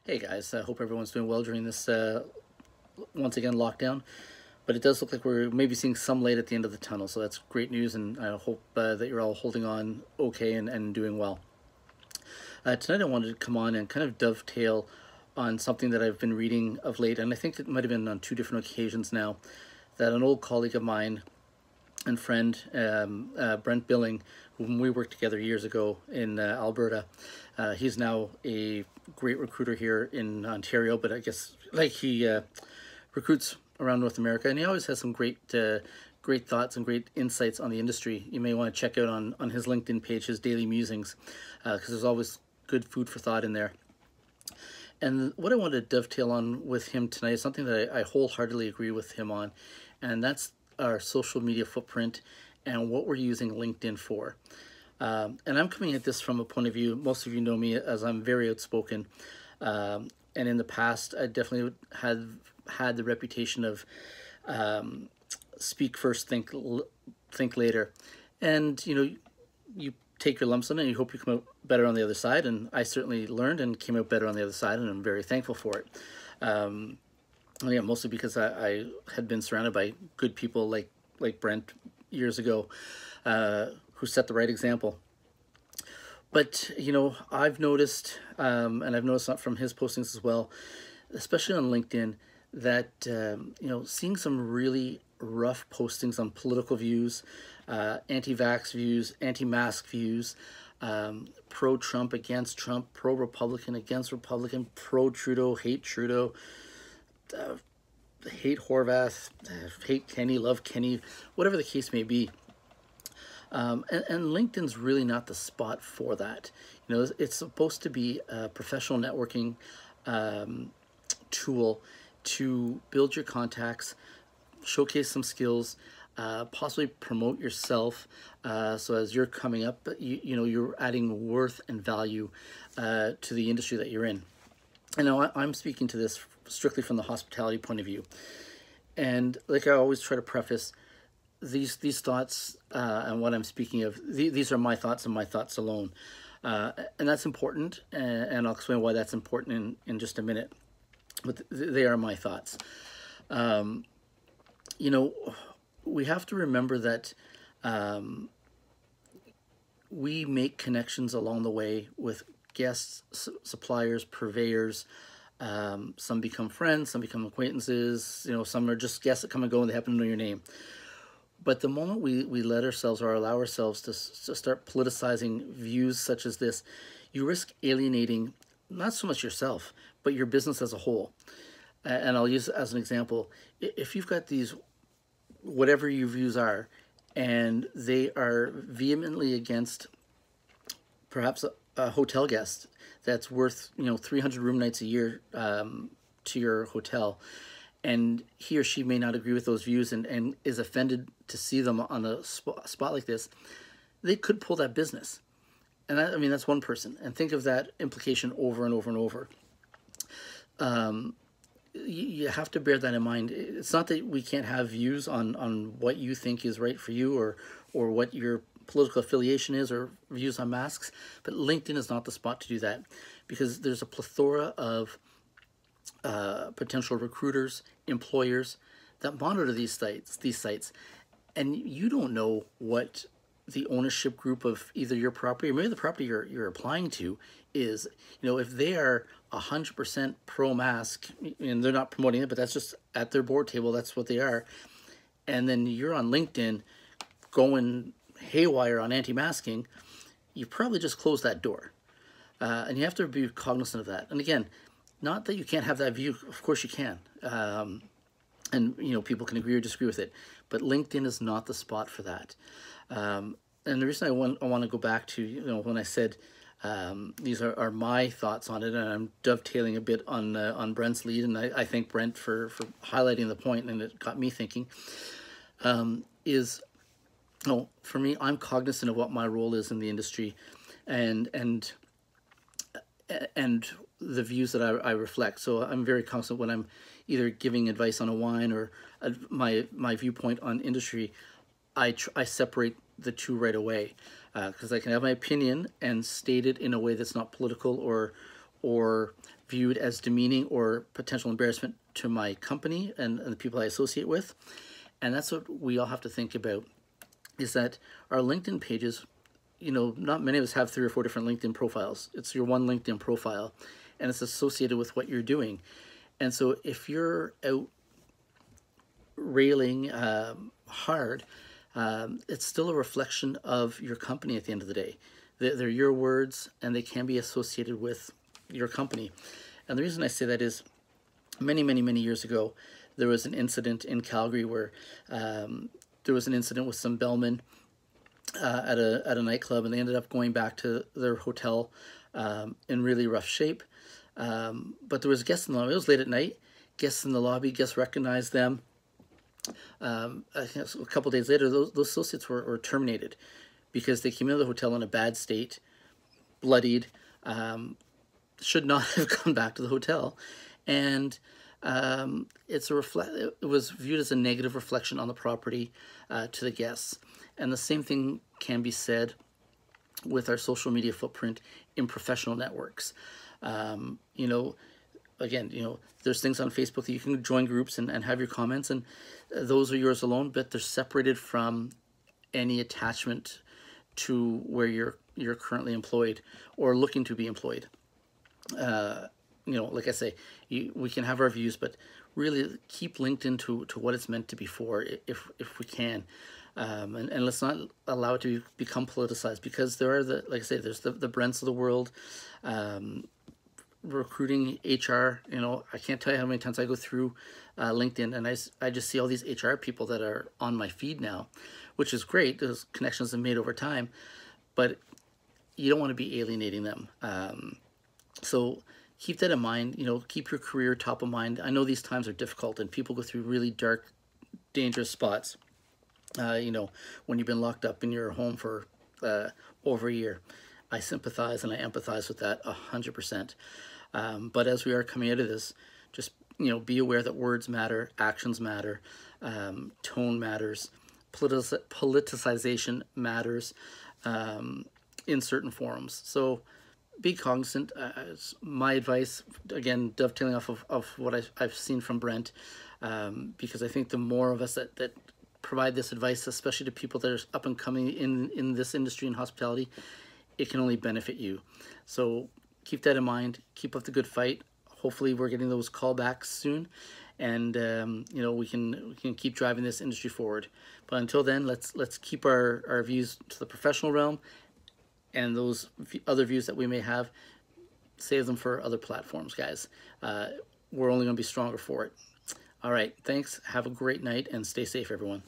Hey guys, I hope everyone's doing well during this once again lockdown. But it does look like we're maybe seeing some light at the end of the tunnel, so that's great news, and I hope that you're all holding on okay and doing well. Tonight I wanted to come on and kind of dovetail on something that I've been reading of late, and I think it might have been on two different occasions now, that an old colleague of mine and friend, Brent Billing, whom we worked together years ago in Alberta. He's now a great recruiter here in Ontario, but I guess he recruits around North America, and he always has some great thoughts and great insights on the industry. You may want to check out on his LinkedIn page his daily musings, because there's always good food for thought in there. And what I want to dovetail on with him tonight is something that I wholeheartedly agree with him on, and that's our social media footprint and what we're using LinkedIn for. And I'm coming at this from a point of view, most of you know me as I'm very outspoken, and in the past I definitely had the reputation of speak first, think later. And you take your lumps on it and you hope you come out better on the other side, and I certainly learned and came out better on the other side, and I'm very thankful for it. Yeah, mostly because I had been surrounded by good people like Brent years ago, who set the right example. But I've noticed, and I've noticed from his postings as well, especially on LinkedIn, that seeing some really rough postings on political views, anti-vax views, anti-mask views, pro-Trump against Trump, pro-Republican against Republican, pro-Trudeau, hate Trudeau, hate Horvath, hate Kenny, love Kenny, whatever the case may be. And LinkedIn's really not the spot for that. It's supposed to be a professional networking tool to build your contacts, showcase some skills, possibly promote yourself. So as you're coming up, you're adding worth and value to the industry that you're in. And now I'm speaking to this strictly from the hospitality point of view. And like I always try to preface, these thoughts and what I'm speaking of, these are my thoughts and my thoughts alone. And that's important, and I'll explain why that's important in just a minute. But they are my thoughts. We have to remember that we make connections along the way with guests, suppliers, purveyors. Some become friends, some become acquaintances. Some are just guests that come and go and they happen to know your name. But the moment we let ourselves or allow ourselves to start politicizing views such as this, you risk alienating not so much yourself, but your business as a whole. And I'll use as an example, if you've got these, whatever your views are, and they are vehemently against perhaps a hotel guest that's worth 300 room nights a year to your hotel, and he or she may not agree with those views and is offended to see them on a spot like this, they could pull that business. And that's one person. And think of that implication over and over and over. You have to bear that in mind. It's not that we can't have views on what you think is right for you, or what your political affiliation is, or views on masks, but LinkedIn is not the spot to do that, because there's a plethora of potential recruiters, employers that monitor these sites, and you don't know what the ownership group of either your property or maybe the property you're applying to is. If they are 100% pro-mask, and they're not promoting it, but that's just at their board table, that's what they are, and then you're on LinkedIn going haywire on anti-masking, you probably just closed that door. And you have to be cognizant of that. And again, not that you can't have that view, of course you can. And people can agree or disagree with it, but LinkedIn is not the spot for that. And the reason I want to go back to, when I said these are my thoughts on it, and I'm dovetailing a bit on Brent's lead, and I thank Brent for highlighting the point, and it got me thinking, for me, I'm cognizant of what my role is in the industry, and the views that I reflect. So I'm very constant when I'm either giving advice on a wine or my viewpoint on industry. I separate the two right away, because I can have my opinion and state it in a way that's not political or viewed as demeaning or potential embarrassment to my company and the people I associate with. And that's what we all have to think about, is that our LinkedIn pages, you know, not many of us have 3 or 4 different LinkedIn profiles. It's your one LinkedIn profile, and it's associated with what you're doing. And so if you're out railing hard, it's still a reflection of your company at the end of the day. They're your words, and they can be associated with your company. And the reason I say that is many, many, many years ago, there was an incident in Calgary where there was an incident with some bellmen at a nightclub, and they ended up going back to their hotel in really rough shape. But there was guests in the lobby. It was late at night. Guests in the lobby, guests recognized them. I think a couple days later, those associates were terminated because they came into the hotel in a bad state, bloodied, should not have come back to the hotel. And it was viewed as a negative reflection on the property to the guests. And the same thing can be said with our social media footprint in professional networks. You know, again, you know, there's things on Facebook that you can join groups and have your comments, and those are yours alone, but they're separated from any attachment to where you're currently employed or looking to be employed. You know, like I say, we can have our views, but really keep LinkedIn to what it's meant to be for, if we can. And let's not allow it to become politicized, because there are like I say, there's the Brents of the world, recruiting, HR. You know, I can't tell you how many times I go through LinkedIn and I just see all these HR people that are on my feed now, which is great. Those connections have made over time, but you don't want to be alienating them. So keep that in mind. You know, keep your career top of mind. I know these times are difficult and people go through really dark, dangerous spots. You know, when you've been locked up in your home for over a year. I sympathize and I empathize with that 100%. But as we are coming out of this, just, you know, be aware that words matter, actions matter, tone matters, politicization matters in certain forums. So be cognizant. My advice, again, dovetailing off of what I've seen from Brent, because I think the more of us that provide this advice, especially to people that are up and coming in this industry in hospitality, it can only benefit you. So keep that in mind. Keep up the good fight. Hopefully we're getting those callbacks soon, and you know, we can keep driving this industry forward. But until then, let's keep our views to the professional realm, and those other views that we may have, save them for other platforms, guys. We're only going to be stronger for it. All right, thanks. Have a great night and stay safe, everyone.